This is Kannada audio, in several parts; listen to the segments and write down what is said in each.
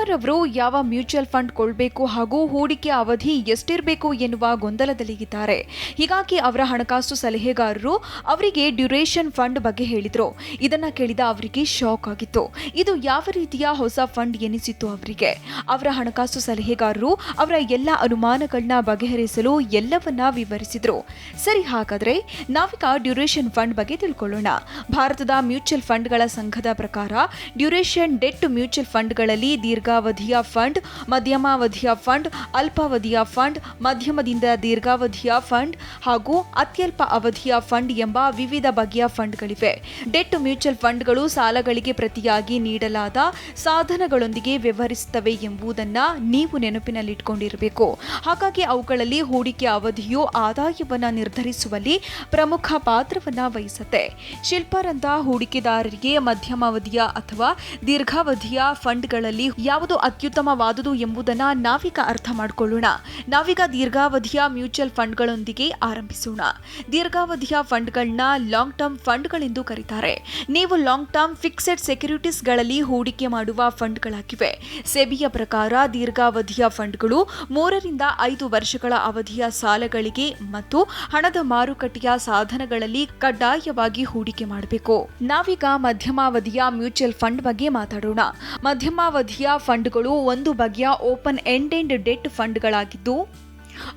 ರವರು ಯಾವ ಮ್ಯೂಚುವಲ್ ಫಂಡ್ ಕೊಳ್ಳಬೇಕು ಹಾಗೂ ಹೂಡಿಕೆ ಅವಧಿ ಎಷ್ಟಿರಬೇಕು ಎನ್ನುವ ಗೊಂದಲದಲ್ಲಿದ್ದಾರೆ. ಹೀಗಾಗಿ ಅವರ ಹಣಕಾಸು ಸಲಹೆಗಾರರು ಅವರಿಗೆ ಡ್ಯೂರೇಷನ್ ಫಂಡ್ ಬಗ್ಗೆ ಹೇಳಿದ್ರು. ಇದನ್ನ ಕೇಳಿದ ಅವರಿಗೆ ಶಾಕ್ ಆಗಿತ್ತು. ಇದು ಯಾವ ರೀತಿಯ ಹೊಸ ಫಂಡ್ ಎನಿಸಿತ್ತು ಅವರಿಗೆ. ಅವರ ಹಣಕಾಸು ಸಲಹೆಗಾರರು ಅವರ ಎಲ್ಲ ಅನುಮಾನಗಳನ್ನ ಬಗೆಹರಿಸಲು ಎಲ್ಲವನ್ನ ವಿವರಿಸಿದ್ರು. ಸರಿ, ಹಾಗಾದ್ರೆ ನಾವೀಗ ಡ್ಯೂರೇಷನ್ ಫಂಡ್ ಬಗ್ಗೆ ತಿಳ್ಕೊಳ್ಳೋಣ. ಭಾರತದ ಮ್ಯೂಚುವಲ್ ಫಂಡ್ಗಳ ಸಂಘದ ಪ್ರಕಾರ ಡ್ಯೂರೇಷನ್ ಡೆಟ್ ಮ್ಯೂಚುವಲ್ ಫಂಡ್ಗಳಲ್ಲಿ ದೀರ್ಘಾವಧಿಯ ಫಂಡ್, ಮಧ್ಯಮಾವಧಿಯ ಫಂಡ್, ಅಲ್ಪಾವಧಿಯ ಫಂಡ್, ಮಧ್ಯಮದಿಂದ ದೀರ್ಘಾವಧಿಯ ಫಂಡ್ ಹಾಗೂ ಅತ್ಯಲ್ಪ ಅವಧಿಯ ಫಂಡ್ ಎಂಬ ವಿವಿಧ ಬಗೆಯ ಫಂಡ್ಗಳಿವೆ. ಡೆಟ್ ಮ್ಯೂಚುವಲ್ ಫಂಡ್ಗಳು ಸಾಲಗಳಿಗೆ ಪ್ರತಿಯಾಗಿ ನೀಡಲಾದ ಸಾಧನಗಳೊಂದಿಗೆ ವ್ಯವಹರಿಸುತ್ತವೆ ಎಂಬುದನ್ನ ನೀವು ನೆನಪಿನಲ್ಲಿಟ್ಕೊಂಡಿರಬೇಕು. ಹಾಗಾಗಿ ಅವುಗಳಲ್ಲಿ ಹೂಡಿಕೆ ಅವಧಿಯು ಆದಾಯವನ್ನ ನಿರ್ಧರಿಸುವಲ್ಲಿ ಪ್ರಮುಖ ಪಾತ್ರವನ್ನ ವಹಿಸುತ್ತೆ. ಶಿಲ್ಪಾರಂತ ಹೂಡಿಕೆದಾರರಿಗೆ ಮಧ್ಯಮಾವಧಿಯ ಅಥವಾ ದೀರ್ಘಾವಧಿಯ ಫಂಡ್ಗಳಲ್ಲಿ ಯಾವುದು ಅತ್ಯುತ್ತಮವಾದುದು ಎಂಬುದನ್ನ ನಾವೀಗ ಅರ್ಥ ಮಾಡಿಕೊಳ್ಳೋಣ. ನಾವೀಗ ದೀರ್ಘಾವಧಿಯ ಮ್ಯೂಚುವಲ್ ಫಂಡ್ಗಳೊಂದಿಗೆ ಆರಂಭಿಸೋಣ. ದೀರ್ಘಾವಧಿಯ ಫಂಡ್ಗಳನ್ನ ಲಾಂಗ್ ಟರ್ಮ್ ಫಂಡ್ಗಳೆಂದು ಕರೀತಾರೆ. ನೀವು ಲಾಂಗ್ ಟರ್ಮ್ ಫಿಕ್ಸೆಡ್ ಸೆಕ್ಯೂರಿಟೀಸ್ಗಳಲ್ಲಿ ಹೂಡಿಕೆ ಮಾಡುವ ಫಂಡ್ಗಳಾಗಿವೆ. ಸೆಬಿಯ ಪ್ರಕಾರ ದೀರ್ಘಾವಧಿಯ ಫಂಡ್ಗಳು 3 ರಿಂದ 5 ವರ್ಷಗಳ ಅವಧಿಯ ಸಾಲಗಳಿಗೆ ಮತ್ತು ಹಣದ ಮಾರುಕಟ್ಟೆಯ ಸಾಧನಗಳಲ್ಲಿ ಕಡ್ಡಾಯವಾಗಿ ಹೂಡಿಕೆ ಮಾಡಬೇಕು. ನಾವೀಗ ಮಧ್ಯಮಾವಧಿಯ ಮ್ಯೂಚುವಲ್ ಫಂಡ್ ಬಗ್ಗೆ ಮಾತಾಡೋಣ. ಮಧ್ಯಮಾವಧಿಯ ಫಂಡ್ಗಳು ಒಂದು ಬಗೆಯ ಓಪನ್ ಎಂಡೆಡ್ ಡೆಟ್ ಫಂಡ್ಗಳಾಗಿದ್ದು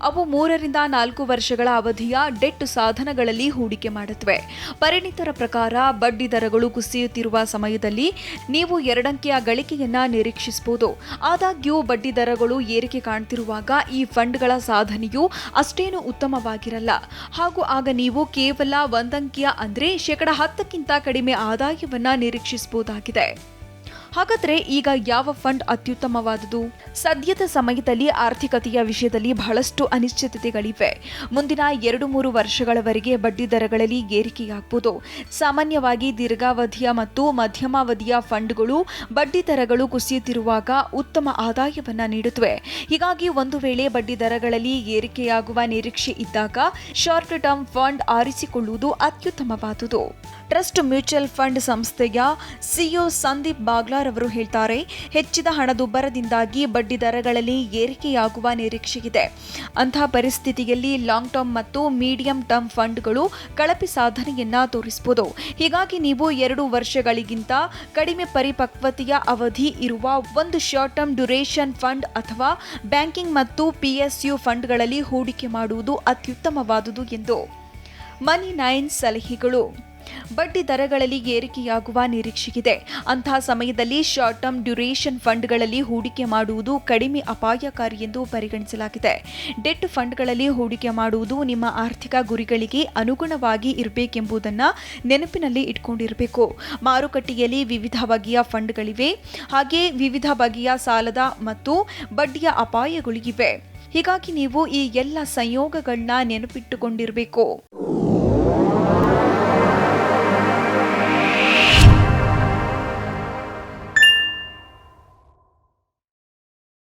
ಅವು 3 ರಿಂದ 4 ವರ್ಷಗಳ ಅವಧಿಯ ಡೆಟ್ ಸಾಧನಗಳಲ್ಲಿ ಹೂಡಿಕೆ ಮಾಡುತ್ತವೆ. ಪರಿಣಿತರ ಪ್ರಕಾರ ಬಡ್ಡಿ ದರಗಳು ಕುಸಿಯುತ್ತಿರುವ ಸಮಯದಲ್ಲಿ ನೀವು 2 ಅಂಕೆಯ ಗಳಿಕೆಯನ್ನ ನಿರೀಕ್ಷಿಸಬಹುದು. ಆದಾಗ್ಯೂ ಬಡ್ಡಿ ದರಗಳು ಏರಿಕೆ ಕಾಣ್ತಿರುವಾಗ ಈ ಫಂಡ್ಗಳ ಸಾಧನೆಯು ಅಷ್ಟೇನು ಉತ್ತಮವಾಗಿರಲ್ಲ ಹಾಗೂ ಆಗ ನೀವು ಕೇವಲ 1 ಅಂಕೆಯ ಅಂದ್ರೆ 10% ಕಡಿಮೆ ಆದಾಯವನ್ನ ನಿರೀಕ್ಷಿಸಬಹುದಾಗಿದೆ. ಹಾಗಾದ್ರೆ ಈಗ ಯಾವ ಫಂಡ್ ಅತ್ಯುತ್ತಮವಾದುದು? ಸದ್ಯದ ಸಮಯದಲ್ಲಿ ಆರ್ಥಿಕತೆಯ ವಿಷಯದಲ್ಲಿ ಬಹಳಷ್ಟು ಅನಿಶ್ಚಿತತೆಗಳಿವೆ. ಮುಂದಿನ 2-3 ವರ್ಷಗಳವರೆಗೆ ಬಡ್ಡಿ ದರಗಳಲ್ಲಿ ಏರಿಕೆಯಾಗಬಹುದು. ಸಾಮಾನ್ಯವಾಗಿ ದೀರ್ಘಾವಧಿಯ ಮತ್ತು ಮಧ್ಯಮಾವಧಿಯ ಫಂಡ್ಗಳು ಬಡ್ಡಿ ದರಗಳು ಕುಸಿಯುತ್ತಿರುವಾಗ ಉತ್ತಮ ಆದಾಯವನ್ನ ನೀಡುತ್ತವೆ. ಹೀಗಾಗಿ ಒಂದು ವೇಳೆ ಬಡ್ಡಿ ದರಗಳಲ್ಲಿ ಏರಿಕೆಯಾಗುವ ನಿರೀಕ್ಷೆ ಇದ್ದಾಗ ಶಾರ್ಟ್ ಟರ್ಮ್ ಫಂಡ್ ಆರಿಸಿಕೊಳ್ಳುವುದು ಅತ್ಯುತ್ತಮವಾದುದು. ಟ್ರಸ್ಟ್ ಮ್ಯೂಚುವಲ್ ಫಂಡ್ ಸಂಸ್ಥೆಯ ಸಿಇಒ ಸಂದೀಪ್ ಬಾಗ್ಲಾರ್ ಅವರು ಹೇಳ್ತಾರೆ, ಹೆಚ್ಚಿದ ಹಣದುಬ್ಬರದಿಂದಾಗಿ ಬಡ್ಡಿ ದರಗಳಲ್ಲಿ ಏರಿಕೆಯಾಗುವ ನಿರೀಕ್ಷೆ ಇದೆ. ಅಂತಹ ಪರಿಸ್ಥಿತಿಯಲ್ಲಿ ಲಾಂಗ್ ಟರ್ಮ್ ಮತ್ತು ಮೀಡಿಯಂ ಟರ್ಮ್ ಫಂಡ್ಗಳು ಕಳಪೆ ಸಾಧನೆಯನ್ನ ತೋರಿಸಬಹುದು. ಹೀಗಾಗಿ ನೀವು 2 ವರ್ಷಗಳಿಗಿಂತ ಕಡಿಮೆ ಪರಿಪಕ್ವತೆಯ ಅವಧಿ ಇರುವ ಒಂದು ಶಾರ್ಟ್ ಟರ್ಮ್ ಡ್ಯೂರೇಷನ್ ಫಂಡ್ ಅಥವಾ ಬ್ಯಾಂಕಿಂಗ್ ಮತ್ತು PSU ಫಂಡ್ಗಳಲ್ಲಿ ಹೂಡಿಕೆ ಮಾಡುವುದು ಅತ್ಯುತ್ತಮವಾದುದು ಎಂದು ಮನಿ9 ಸಲಹೆಗಳು. ಬಡ್ಡಿ ದರಗಳಲ್ಲಿ ಏರಿಕೆಯಾಗುವ ನಿರೀಕ್ಷೆಯಿದೆ. ಅಂತಹ ಸಮಯದಲ್ಲಿ ಶಾರ್ಟ್ ಟರ್ಮ್ ಡ್ಯೂರೇಷನ್ ಫಂಡ್ಗಳಲ್ಲಿ ಹೂಡಿಕೆ ಮಾಡುವುದು ಕಡಿಮೆ ಅಪಾಯಕಾರಿ ಎಂದು ಪರಿಗಣಿಸಲಾಗಿದೆ. ಡೆಟ್ ಫಂಡ್ಗಳಲ್ಲಿ ಹೂಡಿಕೆ ಮಾಡುವುದು ನಿಮ್ಮ ಆರ್ಥಿಕ ಗುರಿಗಳಿಗೆ ಅನುಗುಣವಾಗಿ ಇರಬೇಕೆಂಬುದನ್ನು ನೆನಪಿನಲ್ಲಿ ಇಟ್ಕೊಂಡಿರಬೇಕು. ಮಾರುಕಟ್ಟೆಯಲ್ಲಿ ವಿವಿಧ ಬಗೆಯ ಫಂಡ್ಗಳಿವೆ. ಹಾಗೆ ವಿವಿಧ ಬಗೆಯ ಸಾಲದ ಮತ್ತು ಬಡ್ಡಿಯ ಅಪಾಯಗಳು ಇವೆ. ಹೀಗಾಗಿ ನೀವು ಈ ಎಲ್ಲ ಸಂಯೋಗಗಳನ್ನ ನೆನಪಿಟ್ಟುಕೊಂಡಿರಬೇಕು.